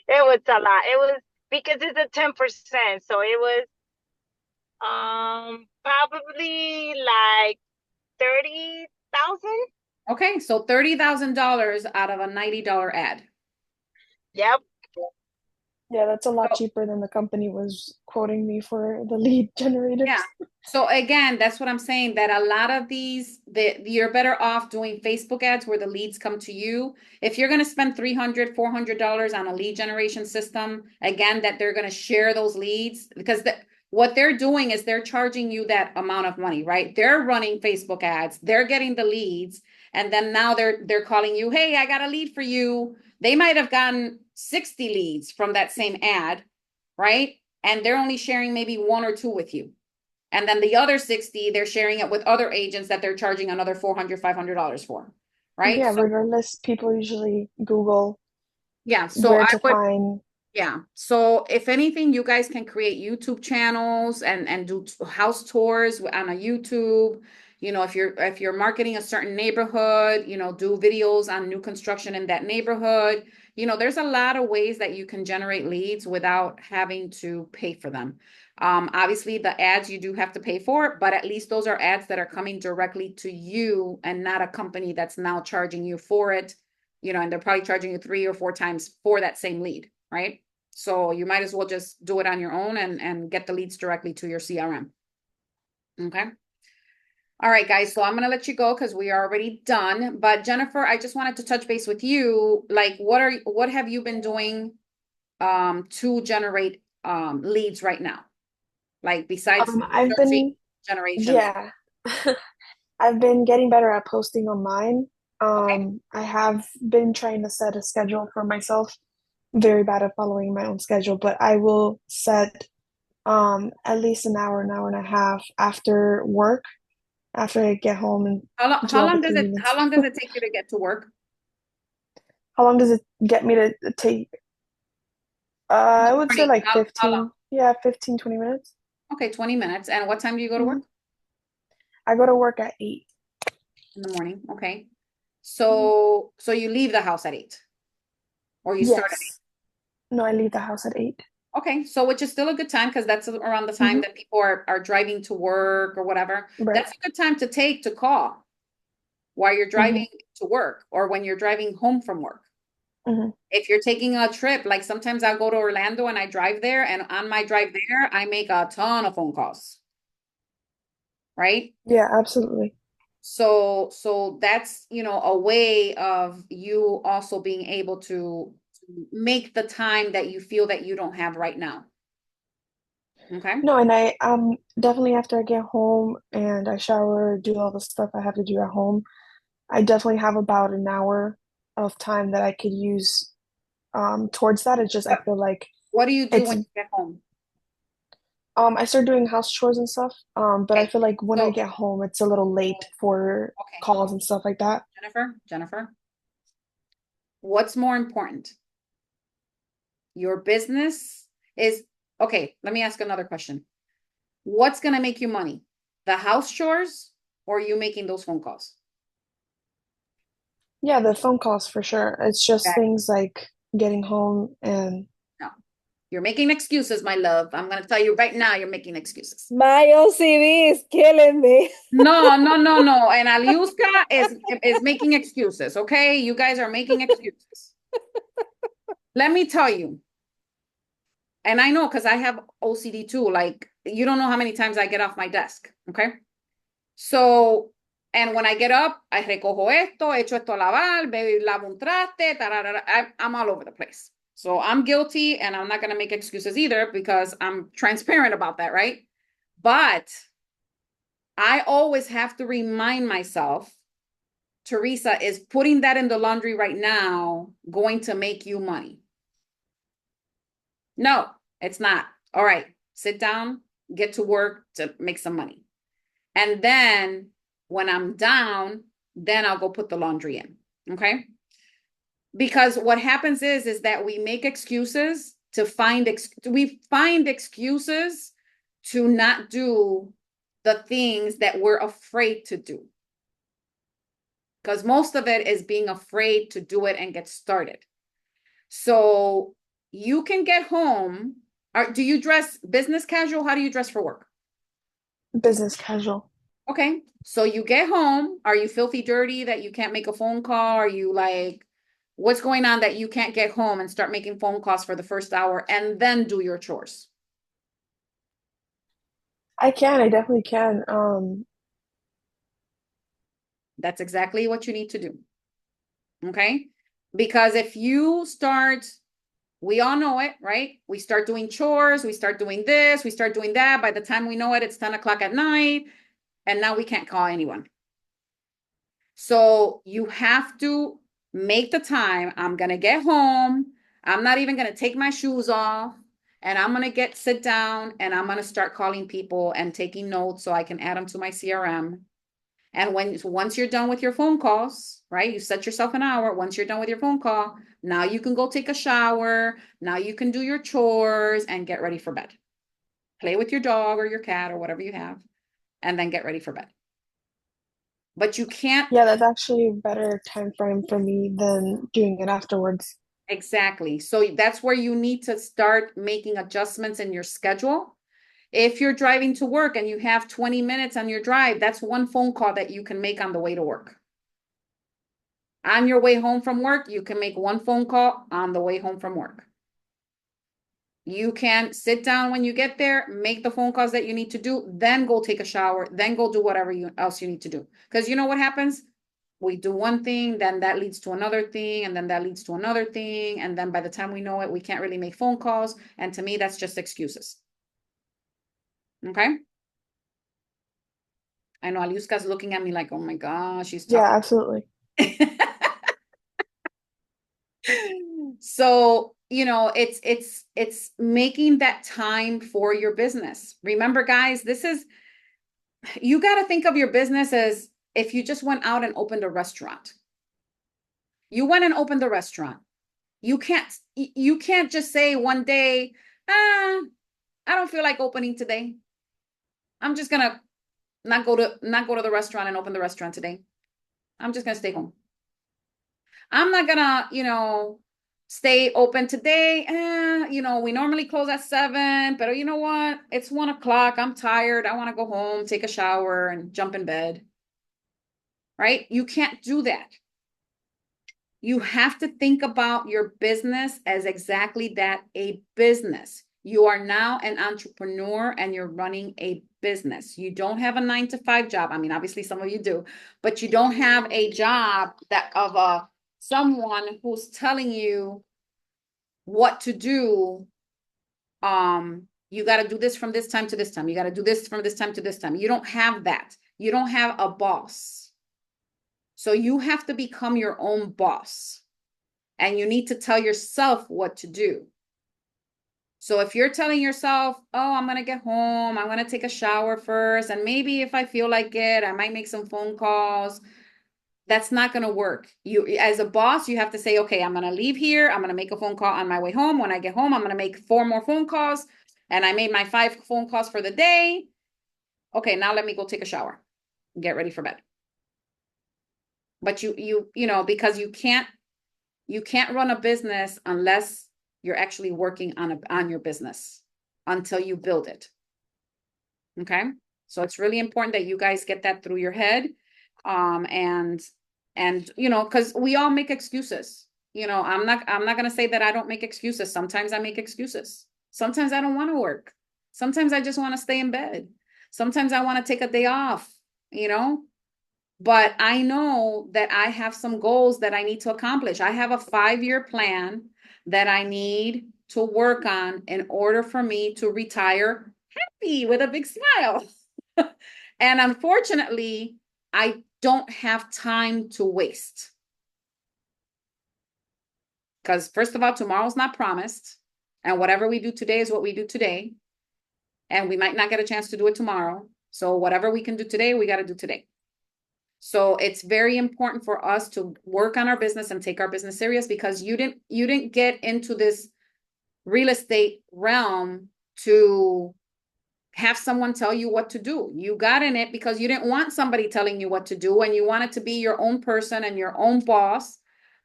was a lot. It was because it's a 10%, so it was probably like 30,000. Okay, so $30,000 out of a $90 ad. Yep. Yeah, that's a lot So, cheaper than the company was quoting me for the lead generators. yeah. So again, that's what I'm saying, that a lot of these, you're better off doing Facebook ads where the leads come to you. If you're going to spend $300, $400 on a lead generation system, again, that they're going to share those leads, because what they're doing is they're charging you that amount of money, right? They're running Facebook ads, they're getting the leads, and then now they're calling you, hey, I got a lead for you. They might have gotten 60 leads from that same ad, right? And they're only sharing maybe one or two with you. And then the other 60, they're sharing it with other agents that they're charging another $400, $500 for, right? Yeah, So, regardless, people usually Google yeah, so where I to would, find. yeah. So if anything, you guys can create YouTube channels and do house tours on a YouTube. You know, if you're marketing a certain neighborhood, you know, do videos on new construction in that neighborhood. You know, there's a lot of ways that you can generate leads without having to pay for them. Obviously the ads you do have to pay for, but at least those are ads that are coming directly to you and not a company that's now charging you for it. You know, and they're probably charging you 3 or 4 times for that same lead, right? So you might as well just do it on your own and get the leads directly to your CRM. Okay. All right, guys. So I'm going to let you go because we are already done. But Jennifer, I just wanted to touch base with you. Like, what have you been doing to generate leads right now? Like besides I've searching been, generation. yeah, I've been getting better at posting online. Okay. I have been trying to set a schedule for myself. Very bad at following my own schedule, but I will set at least an hour and a half after work, after I get home and do How all the long does cleaning and how stuff. long does it take you to get to work? How long does it get me to take? In I the would say morning. like How long? 15, yeah, 15, 20 minutes. Okay, 20 minutes. And what time do you go to Hmm. work? I go to work at 8. In the morning. Okay. Mhm. So you leave the house at 8 or you start at Yes. No, I leave the house at 8. 8. Okay. So which is still a good time because that's around the time Hmm. that people are driving to work or whatever. Right. That's a good time to take to call while you're Hmm. driving to work or when you're driving home from work. Hmm. If you're taking a trip, like sometimes I'll go to Orlando and I drive there, and on my drive there, I make a ton of phone calls, right? Yeah, absolutely. So that's, you know, a way of you also being able to make the time that you feel that you don't have right now. Okay. No, and I definitely after I get home and I shower, do all the stuff I have to do at home, I definitely have about an hour of time that I could use towards that. It's just I What, feel like what do you do it's when you get home? I start doing house chores and stuff. But I Okay. feel like when I So, get home, it's a little late for okay, calls and stuff like that. Jennifer, what's more important? Your business is, okay, let me ask another question. What's going to make you money? The house chores or you making those phone calls? Yeah, the phone calls for sure. It's just Okay. things like getting home and No, you're making excuses, my love. I'm going to tell you right now, you're making excuses. My OCD is killing me. No, no, no, no. And Aliuska is making excuses, okay? You guys are making excuses. Let me tell you, and I know because I have OCD too. Like, you don't know how many times I get off my desk, okay? So, and when I get up, I recojo esto, echo esto a lavar, lavo un traste, tararara. I'm all over the place. So I'm guilty and I'm not going to make excuses either because I'm transparent about that, right? But I always have to remind myself, Teresa, is putting that in the laundry right now going to make you money? No, it's not. All right, sit down, get to work to make some money. And then when I'm down, then I'll go put the laundry in. Okay. Because what happens is that we make excuses to find, we find excuses to not do the things that we're afraid to do. Because most of it is being afraid to do it and get started. So you can get home. Do you dress business casual? How do you dress for work? Business casual. Okay. So you get home. Are you filthy dirty that you can't make a phone call? Are you like, what's going on that you can't get home and start making phone calls for the first hour and then do your chores? I definitely can. That's exactly what you need to do. Okay. Because if you start, we all know it, right? We start doing chores, we start doing this, we start doing that. By the time we know it, it's 10 o'clock at night. And now we can't call anyone. So you have to make the time. I'm going to get home. I'm not even going to take my shoes off. And I'm going to sit down and I'm going to start calling people and taking notes so I can add them to my CRM. And once you're done with your phone calls, right? You set yourself an hour. Once you're done with your phone call, now you can go take a shower. Now you can do your chores and get ready for bed. Play with your dog or your cat or whatever you have, and then get ready for bed. But you can't. Yeah, that's actually a better time frame for me than doing it afterwards. Exactly. So that's where you need to start making adjustments in your schedule. If you're driving to work and you have 20 minutes on your drive, that's one phone call that you can make on the way to work. On your way home from work, you can make one phone call on the way home from work. You can sit down when you get there, make the phone calls that you need to do, then go take a shower, then go do whatever else you need to do. Because you know what happens? We do one thing, then that leads to another thing, and then that leads to another thing. And then by the time we know it, we can't really make phone calls. And to me, that's just excuses. Okay? I know Aliuska's looking at me like, oh my gosh, she's talking. Yeah, absolutely. So, it's making that time for your business. Remember, guys, you got to think of your business as if you just went out and opened a restaurant. You went and opened the restaurant. You can't just say one day, I don't feel like opening today. I'm just gonna not go to the restaurant and open the restaurant today. I'm just gonna stay home. I'm not gonna, stay open today. We normally close at 7, but you know what? It's 1 o'clock. I'm tired. I want to go home, take a shower, and jump in bed. Right? You can't do that. You have to think about your business as exactly that, a business. You are now an entrepreneur and you're running a business. You don't have a 9-to-5 job. I mean, obviously some of you do, but you don't have a job of someone who's telling you what to do. You got to do this from this time to this time. You got to do this from this time to this time. You don't have that. You don't have a boss. So you have to become your own boss. And you need to tell yourself what to do. So if you're telling yourself, oh, I'm going to get home, I'm going to take a shower first, and maybe if I feel like it, I might make some phone calls. That's not going to work. You, as a boss, you have to say, okay, I'm going to leave here. I'm going to make a phone call on my way home. When I get home, I'm going to make 4 more phone calls. And I made my 5 phone calls for the day. Okay, now let me go take a shower and get ready for bed. But because you can't run a business unless you're actually working on your business until you build it. Okay. So it's really important that you guys get that through your head. And because we all make excuses. I'm not going to say that I don't make excuses. Sometimes I make excuses. Sometimes I don't want to work. Sometimes I just want to stay in bed. Sometimes I want to take a day off, but I know that I have some goals that I need to accomplish. I have a 5-year plan that I need to work on in order for me to retire happy with a big smile. And unfortunately, I don't have time to waste. Because first of all, tomorrow's not promised. And whatever we do today is what we do today. And we might not get a chance to do it tomorrow. So whatever we can do today, we got to do today. So it's very important for us to work on our business and take our business serious, because you didn't get into this real estate realm to have someone tell you what to do. You got in it because you didn't want somebody telling you what to do, and you wanted to be your own person and your own boss.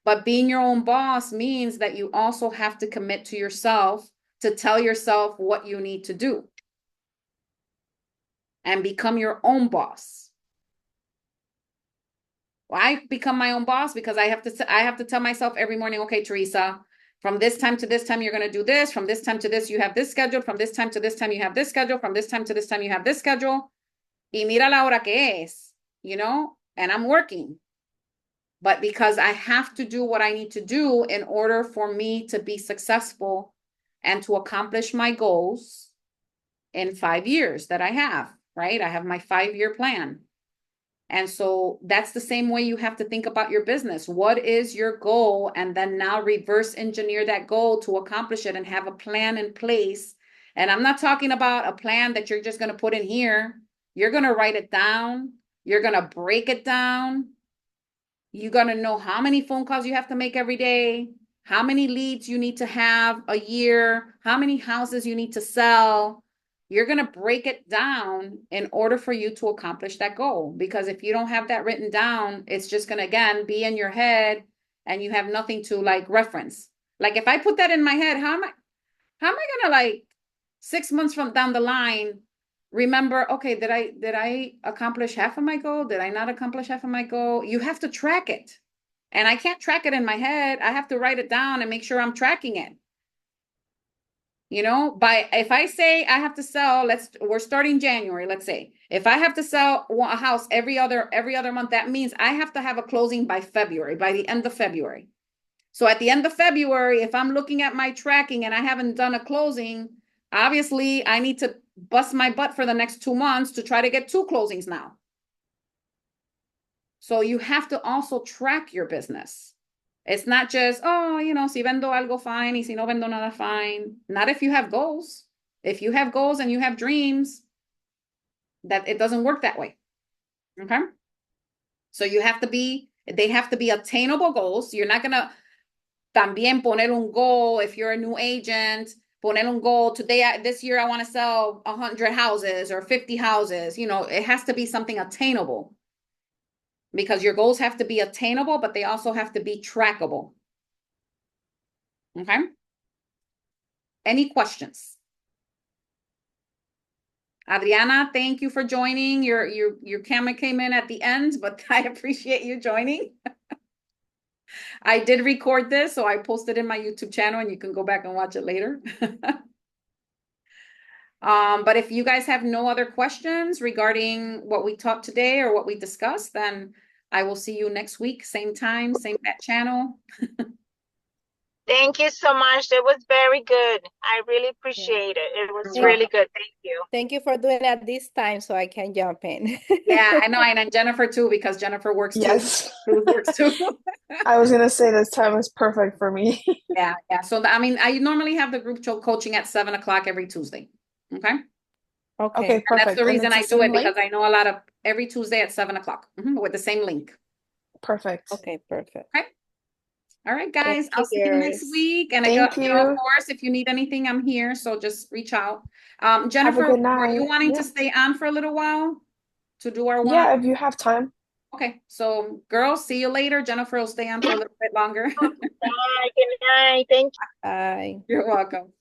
But being your own boss means that you also have to commit to yourself to tell yourself what you need to do and become your own boss. Well, I become my own boss because I have to tell myself every morning, okay, Teresa, from this time to this time, you're going to do this. From this time to this, you have this schedule. From this time to this time, you have this schedule. From this time to this time, you have this schedule. Y mira la hora que es, and I'm working. But because I have to do what I need to do in order for me to be successful and to accomplish my goals in 5 years that I have, right? I have my 5-year plan. And so that's the same way you have to think about your business. What is your goal? And then now reverse engineer that goal to accomplish it and have a plan in place. And I'm not talking about a plan that you're just going to put in here. You're going to write it down. You're going to break it down. You're going to know how many phone calls you have to make every day, how many leads you need to have a year, how many houses you need to sell. You're going to break it down in order for you to accomplish that goal. Because if you don't have that written down, it's just going to, again, be in your head and you have nothing to reference. Like if I put that in my head, how am I going to 6 months from down the line, remember, okay, did I accomplish half of my goal? Did I not accomplish half of my goal? You have to track it. And I can't track it in my head. I have to write it down and make sure I'm tracking it. If I say I have to sell, we're starting January, let's say. If I have to sell a house every other month, that means I have to have a closing by February, by the end of February. So at the end of February, if I'm looking at my tracking and I haven't done a closing, obviously I need to bust my butt for the next 2 months to try to get 2 closings now. So you have to also track your business. It's not just, si vendo algo, fine, y si no vendo nada, fine. Not if you have goals. If you have goals and you have dreams, that it doesn't work that way. Okay? So they have to be attainable goals. You're not going to también poner un goal if you're a new agent, poner un goal this year I want to sell 100 houses or 50 houses. It has to be something attainable. Because your goals have to be attainable, but they also have to be trackable. Okay? Any questions? Adriana, thank you for joining. Your camera came in at the end, but I appreciate you joining. I did record this, so I posted it in my YouTube channel, and you can go back and watch it later. But if you guys have no other questions regarding what we taught today or what we discussed, then I will see you next week, same time, same bat channel. Thank you so much. It was very good. I really appreciate it. It was really good. Thank you. Thank you for doing it this time so I can jump in. Yeah, I know. And Jennifer too, because Jennifer works Yes. too. Works too. I was gonna say this time is perfect for me. Yeah. So I normally have the group coaching at 7 o'clock every Tuesday. Okay. Okay, And perfect. that's the reason I it's the do it same link? because I know a lot of every Tuesday at 7 o'clock with the same link. Perfect. Okay, perfect. Okay. All right, guys. Thank I'll see you next you. week. And Thank of you. course, if you need anything, I'm here. So just reach out. Jennifer, good were you night. wanting Yeah. to stay on for a little while to do our one? Yeah, if you have time. Okay. So girls, see you later. Jennifer will stay on for a little bit longer. Bye. Good night. Thank you. Bye. You're welcome.